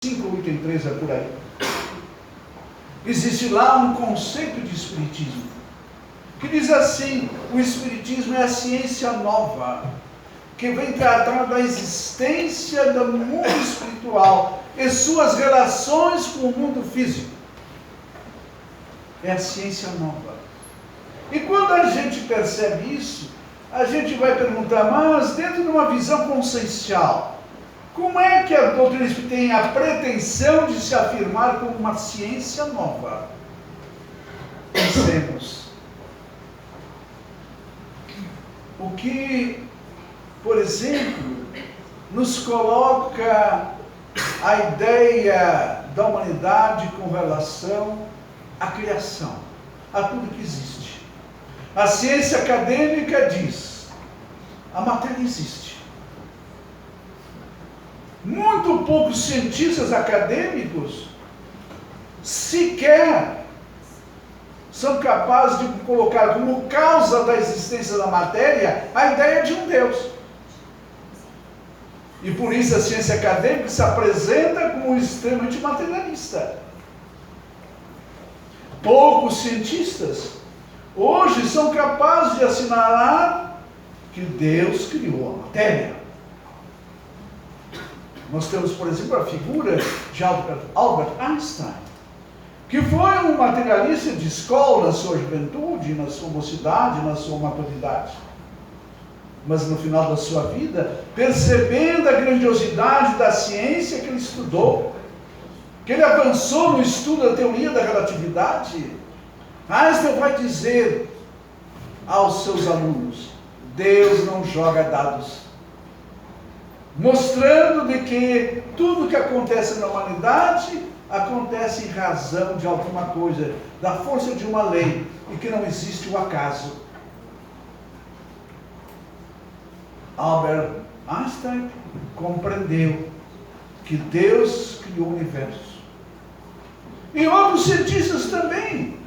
5 ou item 3 é por aí. Existe lá um conceito de espiritismo, que diz assim: o espiritismo é a ciência nova, que vem tratar da existência do mundo espiritual e suas relações com o mundo físico. É a ciência nova. E quando a gente percebe isso, a gente vai perguntar, mas dentro de uma visão consciencial, como é que a doutrina espírita tem a pretensão de se afirmar como uma ciência nova? Pensemos. O que, por exemplo, nos coloca a ideia da humanidade com relação à criação, a tudo que existe. A ciência acadêmica diz: a matéria existe. Muito poucos cientistas acadêmicos sequer são capazes de colocar como causa da existência da matéria a ideia de um Deus. E por isso a ciência acadêmica se apresenta como extremamente materialista. Poucos cientistas hoje são capazes de assinalar que Deus criou a matéria. Nós temos, por exemplo, a figura de Albert Einstein, que foi um materialista de escola na sua juventude, na sua mocidade, na sua maturidade. Mas no final da sua vida, percebendo a grandiosidade da ciência que ele estudou, que ele avançou no estudo da teoria da relatividade, Einstein vai dizer aos seus alunos: Deus não joga dados. Mostrando de que tudo que acontece na humanidade acontece em razão de alguma coisa, da força de uma lei, e que não existe o acaso. Albert Einstein compreendeu que Deus criou o universo. E outros cientistas também,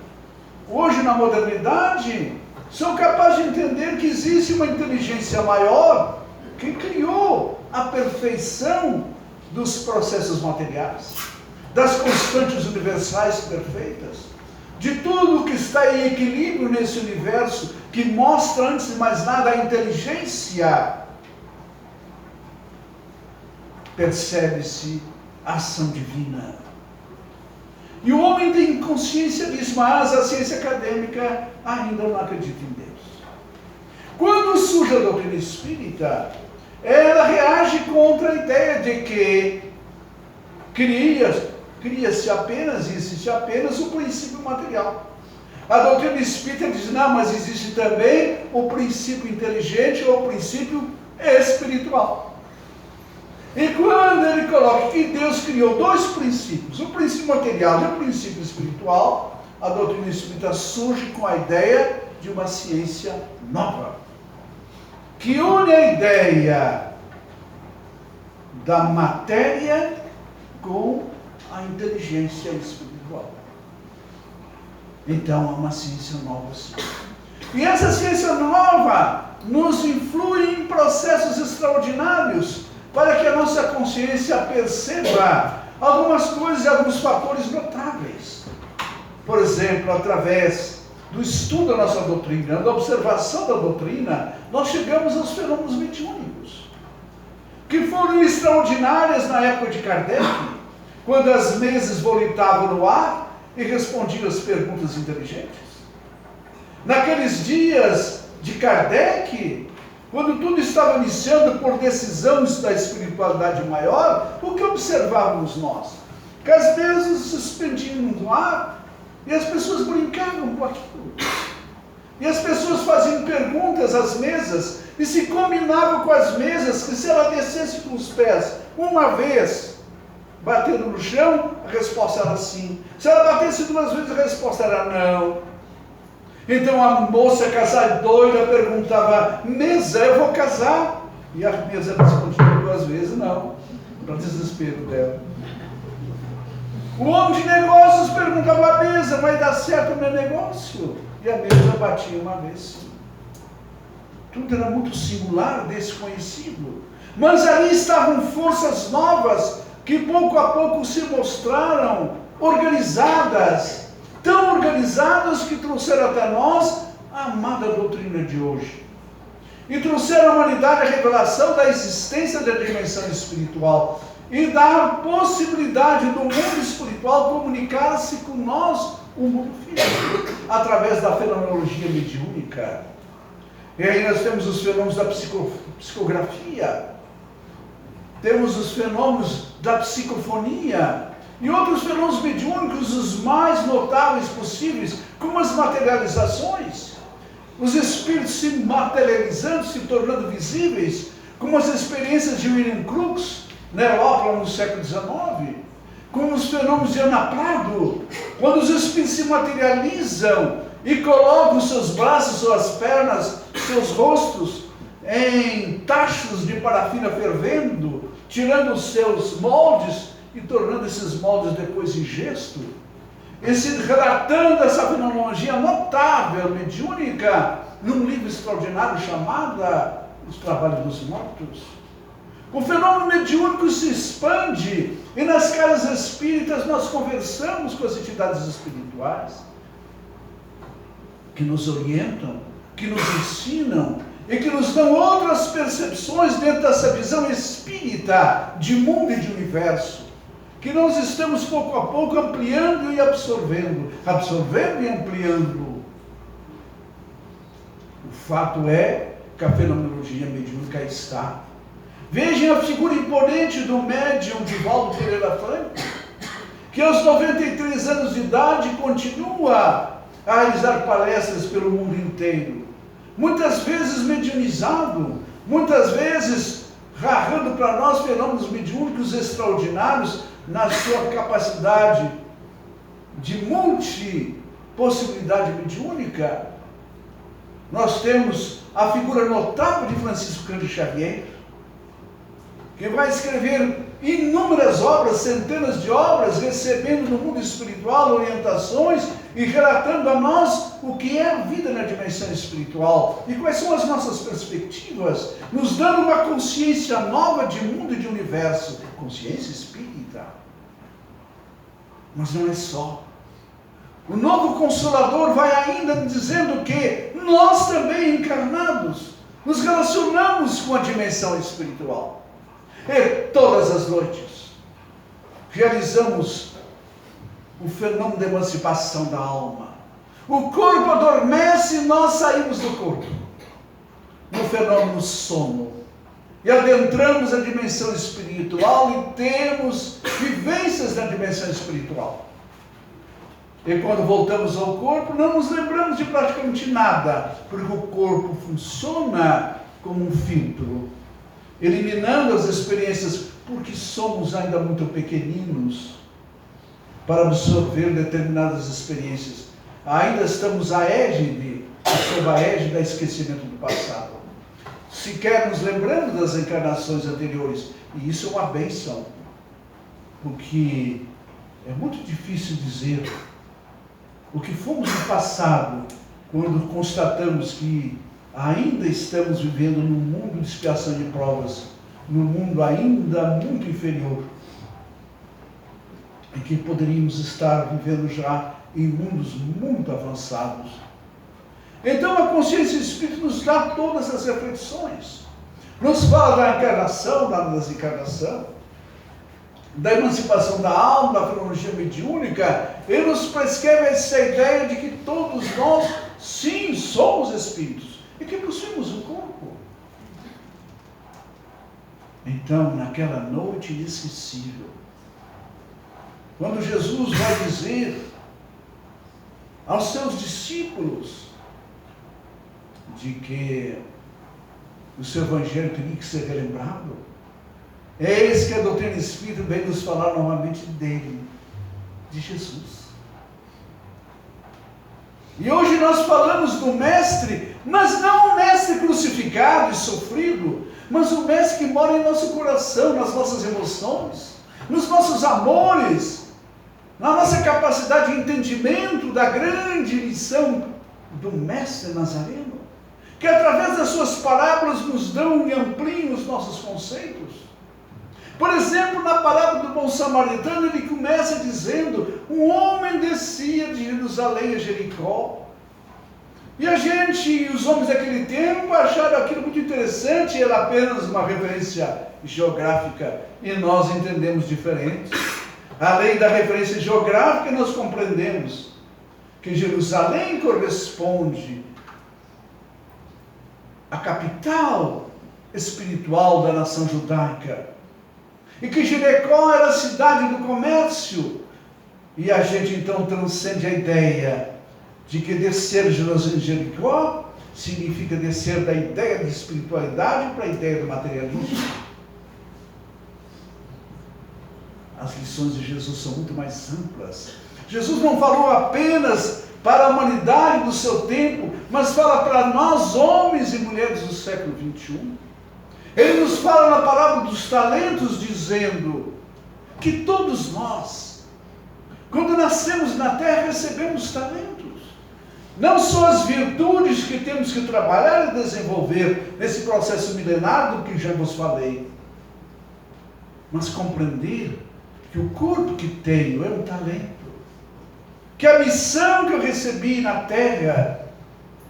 hoje na modernidade, são capazes de entender que existe uma inteligência maior que criou a perfeição dos processos materiais, das constantes universais perfeitas, de tudo que está em equilíbrio nesse universo, que mostra, antes de mais nada, a inteligência. Percebe-se a ação divina. E o homem tem consciência disso, mas a ciência acadêmica ainda não acredita em Deus. Quando surge a doutrina espírita, ela reage contra a ideia de que cria-se apenas, existe apenas o princípio material. A doutrina espírita diz: não, mas existe também o princípio inteligente ou o princípio espiritual. E quando ele coloca que Deus criou dois princípios, o princípio material e o princípio espiritual, a doutrina espírita surge com a ideia de uma ciência nova, que une a ideia da matéria com a inteligência espiritual. Então, é uma ciência nova, sim. E essa ciência nova nos influi em processos extraordinários para que a nossa consciência perceba algumas coisas e alguns fatores notáveis. Por exemplo, através do estudo da nossa doutrina, da observação da doutrina, nós chegamos aos fenômenos mediúnicos, que foram extraordinárias na época de Kardec, quando as mesas volitavam no ar e respondiam às perguntas inteligentes. Naqueles dias de Kardec, quando tudo estava iniciando por decisão da espiritualidade maior, o que observávamos nós? Que as mesas se suspendiam no ar e as pessoas brincavam com aquilo. E as pessoas faziam perguntas às mesas e se combinavam com as mesas que se ela descesse com os pés uma vez, batendo no chão, a resposta era sim. Se ela batesse duas vezes, a resposta era não. Então a moça casada doida perguntava: mesa, eu vou casar? E a mesa respondia duas vezes não, para desespero dela. O homem de negócios perguntava à mesa: vai dar certo o meu negócio? E a mesa batia uma vez. Tudo era muito singular, desconhecido. Mas ali estavam forças novas que pouco a pouco se mostraram organizadas, tão organizadas que trouxeram até nós a amada doutrina de hoje. E trouxeram à humanidade a revelação da existência da dimensão espiritual e da possibilidade do mundo espiritual comunicar-se com nós, o mundo físico, através da fenomenologia mediúnica. E aí nós temos os fenômenos da psicografia, temos os fenômenos da psicofonia e outros fenômenos mediúnicos, os mais notáveis possíveis, como as materializações, os espíritos se materializando, se tornando visíveis, como as experiências de William Crookes na Europa no século XIX, como os fenômenos de Ana Prado, quando os espíritos se materializam e colocam seus braços, suas pernas, seus rostos em tachos de parafina fervendo, tirando os seus moldes e tornando esses moldes depois em gesto, e se relatando essa fenomenologia notável, mediúnica, num livro extraordinário chamado Os Trabalhos dos Mortos. O fenômeno mediúnico se expande e nas casas espíritas nós conversamos com as entidades espirituais que nos orientam, que nos ensinam e que nos dão outras percepções dentro dessa visão espírita de mundo e de universo, que nós estamos pouco a pouco ampliando e absorvendo e ampliando. O fato é que a fenomenologia mediúnica está. Vejam a figura imponente do médium Divaldo Pereira Franco, que aos 93 anos de idade continua a realizar palestras pelo mundo inteiro, muitas vezes mediunizado, muitas vezes narrando para nós fenômenos mediúnicos extraordinários na sua capacidade de multipossibilidade mediúnica. Nós temos a figura notável de Francisco Cândido Xavier, que vai escrever inúmeras obras, centenas de obras, recebendo no mundo espiritual orientações e relatando a nós o que é a vida na dimensão espiritual e quais são as nossas perspectivas, nos dando uma consciência nova de mundo e de universo, consciência espírita. Mas não é só. O novo Consolador vai ainda dizendo que nós também encarnados nos relacionamos com a dimensão espiritual. E todas as noites realizamos o fenômeno de emancipação da alma. O corpo adormece e nós saímos do corpo no fenômeno sono e adentramos a dimensão espiritual e temos vivências na dimensão espiritual. E quando voltamos ao corpo, não nos lembramos de praticamente nada, porque o corpo funciona como um filtro, eliminando as experiências, porque somos ainda muito pequeninos para absorver determinadas experiências. Ainda estamos sob a égide da esquecimento do passado, sequer nos lembrando das encarnações anteriores. E isso é uma bênção, porque é muito difícil dizer o que fomos no passado, quando constatamos que ainda estamos vivendo num mundo de expiação de provas, num mundo ainda muito inferior, e que poderíamos estar vivendo já em mundos muito avançados. Então a consciência espírita nos dá todas as reflexões, nos fala da encarnação, da desencarnação, da emancipação da alma, da fenomenologia mediúnica, e nos prescreve essa ideia de que todos nós, sim, somos espíritos, e que possuímos um corpo. Então, naquela noite inesquecível, quando Jesus vai dizer aos seus discípulos de que o seu evangelho teria que ser relembrado, eis que a doutrina espírita vem nos falar novamente dele, de Jesus. E hoje nós falamos do Mestre, mas não o Mestre crucificado e sofrido, mas o Mestre que mora em nosso coração, nas nossas emoções, nos nossos amores, na nossa capacidade de entendimento da grande lição do Mestre Nazareno, que através das suas parábolas nos dão e ampliam os nossos conceitos. Por exemplo, na parábola do bom samaritano, ele começa dizendo: um homem descia de Jerusalém a Jericó. E os homens daquele tempo, acharam aquilo muito interessante, e era apenas uma referência geográfica, e nós entendemos diferente. Além da referência geográfica, nós compreendemos que Jerusalém corresponde à capital espiritual da nação judaica, e que Jericó era a cidade do comércio. E a gente então transcende a ideia de que descer de Jericó significa descer da ideia de espiritualidade para a ideia do materialismo. As lições de Jesus são muito mais amplas. Jesus não falou apenas para a humanidade do seu tempo, mas fala para nós, homens e mulheres do século XXI. Ele nos fala na parábola dos talentos, dizendo que todos nós, quando nascemos na terra, recebemos talentos. Não só as virtudes que temos que trabalhar e desenvolver nesse processo milenar do que já vos falei, mas compreender que o corpo que tenho é um talento, que a missão que eu recebi na terra,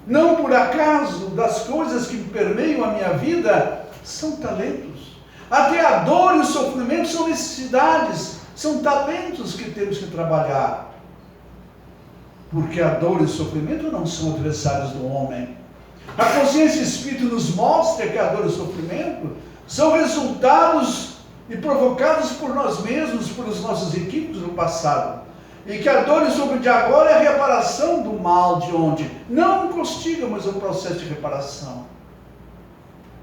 não por acaso das coisas que permeiam a minha vida, são talentos. Até a dor e o sofrimento são necessidades, são talentos que temos que trabalhar. Porque a dor e o sofrimento não são adversários do homem. A consciência espírita nos mostra que a dor e o sofrimento são resultados e provocados por nós mesmos, pelos nossos equívocos no passado. E que a dor e o sofrimento de agora é a reparação do mal de onde? Não um castigo, mas um processo de reparação.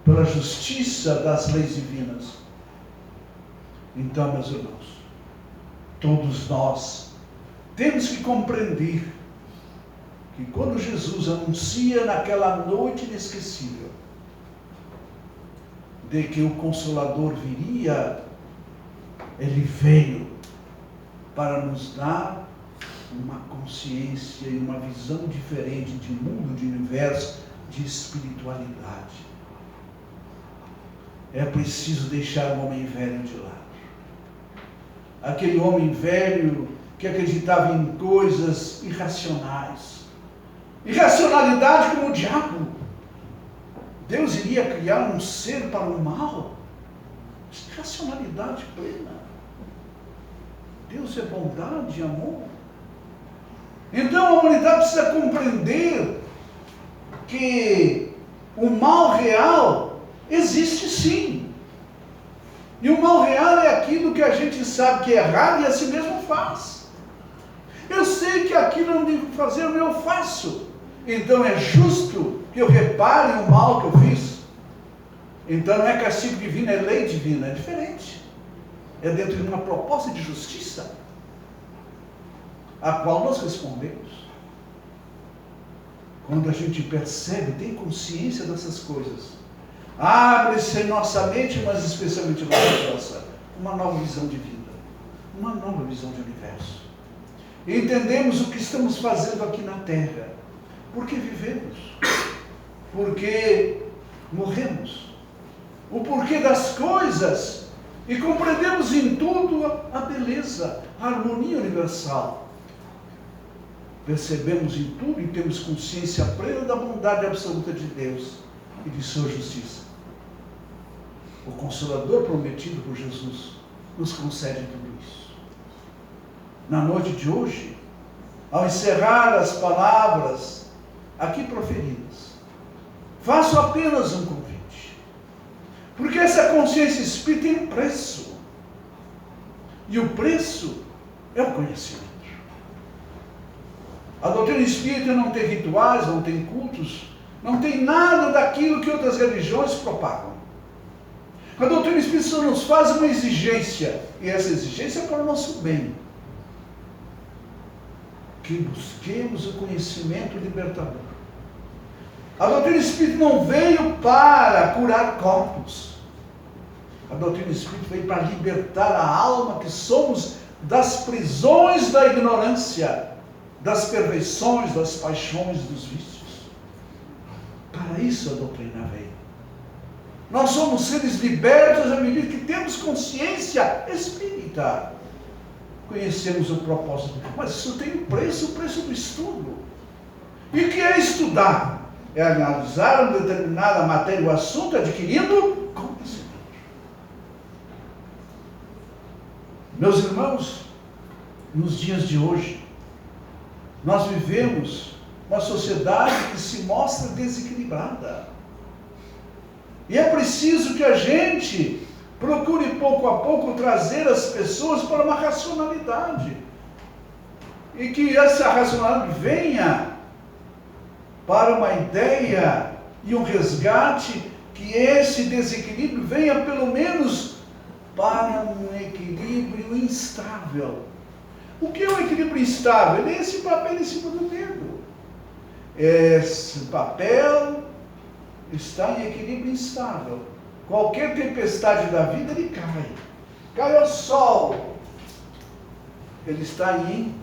Pela justiça das leis divinas. Então, meus irmãos, todos nós temos que compreender que quando Jesus anuncia naquela noite inesquecível de que o Consolador viria, ele veio para nos dar uma consciência e uma visão diferente de mundo, de universo, de espiritualidade. É preciso deixar o homem velho de lado. Aquele homem velho que acreditava em coisas irracionais. Irracionalidade como o diabo. Deus iria criar um ser para o mal? Irracionalidade plena. Deus é bondade e amor. Então a humanidade precisa compreender que o mal real existe sim. E o mal real é aquilo que a gente sabe que é errado e a si mesmo faz. Eu sei que aquilo eu não devo fazer, mas eu faço. Então é justo que eu repare o mal que eu fiz. Então não é castigo divino, é lei divina, é diferente. É dentro de uma proposta de justiça, a qual nós respondemos. Quando a gente percebe, tem consciência dessas coisas, abre-se em nossa mente, mas especialmente nossa coração, uma nova visão de vida, uma nova visão de universo. E entendemos o que estamos fazendo aqui na Terra, porque vivemos, porque morremos, o porquê das coisas, e compreendemos em tudo a beleza, a harmonia universal. Percebemos em tudo e temos consciência plena da bondade absoluta de Deus e de sua justiça. O Consolador prometido por Jesus nos concede tudo isso. Na noite de hoje, ao encerrar as palavras aqui proferidas, faço apenas um convite. Porque essa consciência espírita tem um preço. E o preço é o conhecimento. A doutrina espírita não tem rituais, não tem cultos, não tem nada daquilo que outras religiões propagam. A doutrina espírita só nos faz uma exigência, e essa exigência é para o nosso bem. Que busquemos o conhecimento libertador. A doutrina espírita não veio para curar corpos. A doutrina espírita veio para libertar a alma que somos das prisões da ignorância, das perversões, das paixões, dos vícios. Para isso a doutrina veio. Nós somos seres libertos à medida que temos consciência espírita. Conhecemos o propósito. Mas isso tem um preço, o preço do estudo. E o que é estudar? É analisar uma determinada matéria, o assunto, adquirindo conhecimento. Meus irmãos, nos dias de hoje, nós vivemos uma sociedade que se mostra desequilibrada. E é preciso que a gente procure pouco a pouco trazer as pessoas para uma racionalidade. E que essa racionalidade venha para uma ideia e um resgate, que esse desequilíbrio venha pelo menos para um equilíbrio instável. O que é um equilíbrio instável? É esse papel em cima do dedo. Esse papel está em equilíbrio instável. Qualquer tempestade da vida, ele cai. Cai o sol. Ele está em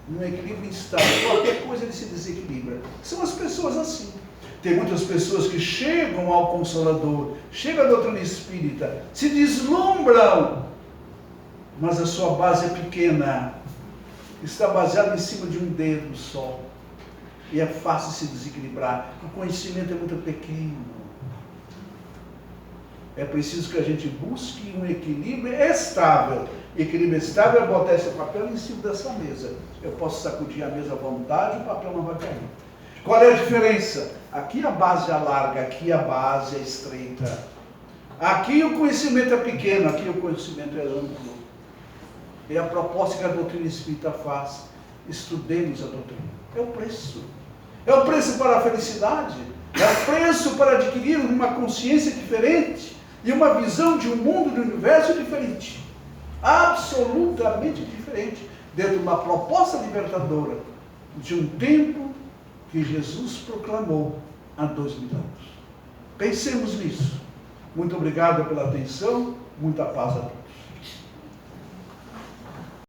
um equilíbrio instável. Qualquer coisa ele se desequilibra. São as pessoas assim. Tem muitas pessoas que chegam ao Consolador, chegam à doutrina espírita, se deslumbram, mas a sua base é pequena, está baseada em cima de um dedo só, e é fácil se desequilibrar, o conhecimento é muito pequeno. É preciso que a gente busque um equilíbrio estável. Equilíbrio estável é botar esse papel em cima dessa mesa. Eu posso sacudir a mesa à vontade, o papel não vai cair. Qual é a diferença? Aqui a base é larga, aqui a base é estreita. Aqui o conhecimento é pequeno, aqui o conhecimento é amplo. É a proposta que a doutrina espírita faz. Estudemos a doutrina. É o preço. É o preço para a felicidade. É o preço para adquirir uma consciência diferente e uma visão de um mundo, de um universo diferente. Absolutamente diferente. Dentro de uma proposta libertadora de um tempo que Jesus proclamou há 2000 anos. Pensemos nisso. Muito obrigado pela atenção. Muita paz a todos.